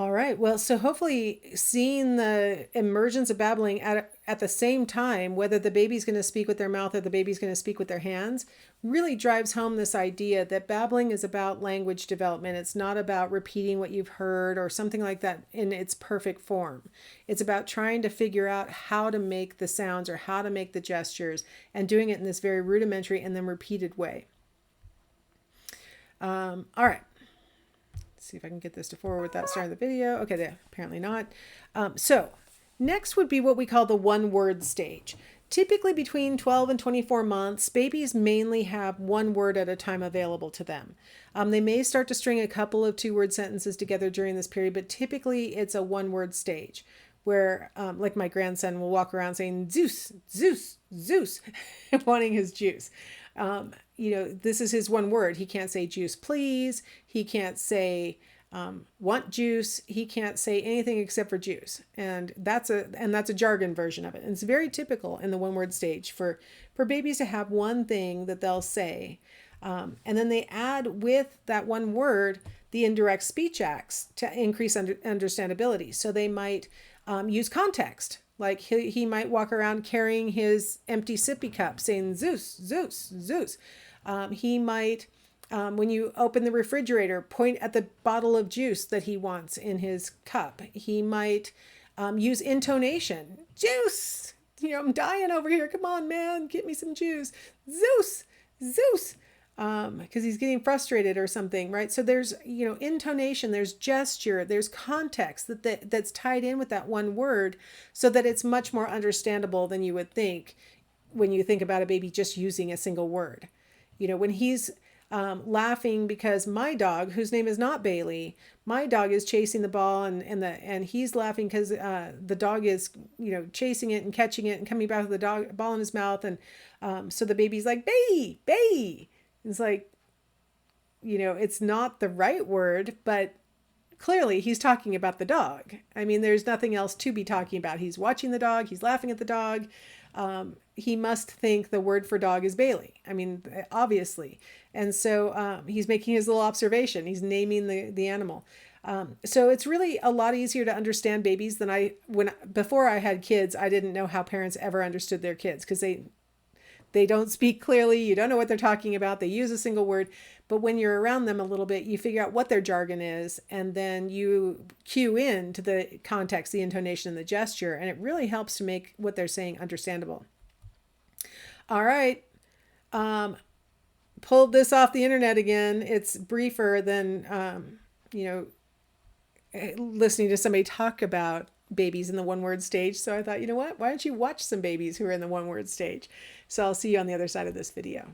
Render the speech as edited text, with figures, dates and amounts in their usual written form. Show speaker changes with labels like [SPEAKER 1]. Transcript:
[SPEAKER 1] All right. Well, so hopefully seeing the emergence of babbling at the same time, whether the baby's going to speak with their mouth or the baby's going to speak with their hands, really drives home this idea that babbling is about language development. It's not about repeating what you've heard or something like that in its perfect form. It's about trying to figure out how to make the sounds or how to make the gestures and doing it in this very rudimentary and then repeated way. All right. See if I can get this to forward without starting the video. Okay, apparently not. So next would be what we call the one word stage. Typically between 12 and 24 months, babies mainly have one word at a time available to them. They may start to string a couple of two-word sentences together during this period, but typically it's a one-word stage where, like my grandson will walk around saying, Zeus, Zeus, Zeus, wanting his juice. This is his one word. He can't say juice, please. He can't say want juice. He can't say anything except for juice. And that's a jargon version of it. And it's very typical in the one word stage for babies to have one thing that they'll say. And then they add with that one word the indirect speech acts to increase understandability. So they might use context. Like he might walk around carrying his empty sippy cup saying Zeus, Zeus, Zeus. He might, when you open the refrigerator, point at the bottle of juice that he wants in his cup. He might use intonation. Juice! I'm dying over here. Come on, man. Get me some juice. Zeus! Zeus! Because he's getting frustrated or something, right? So there's, intonation, there's gesture, there's context that's tied in with that one word so that it's much more understandable than you would think when you think about a baby just using a single word. When he's laughing because my dog, whose name is not Bailey, my dog is chasing the ball and he's laughing because the dog is, chasing it and catching it and coming back with the ball in his mouth. And so the baby's like, Bay, Bay. It's like, it's not the right word, but clearly he's talking about the dog. I mean, there's nothing else to be talking about. He's watching the dog. He's laughing at the dog. He must think the word for dog is Bailey. I mean, obviously. And so he's making his little observation. He's naming the animal. So it's really a lot easier to understand babies than before I had kids, I didn't know how parents ever understood their kids because they don't speak clearly. You don't know what they're talking about. They use a single word. But when you're around them a little bit, you figure out what their jargon is, and then you cue in to the context, the intonation, and the gesture, and it really helps to make what they're saying understandable. All right. Pulled this off the internet again. It's briefer than, listening to somebody talk about babies in the one word stage. So I thought, you know what? Why don't you watch some babies who are in the one word stage? So I'll see you on the other side of this video.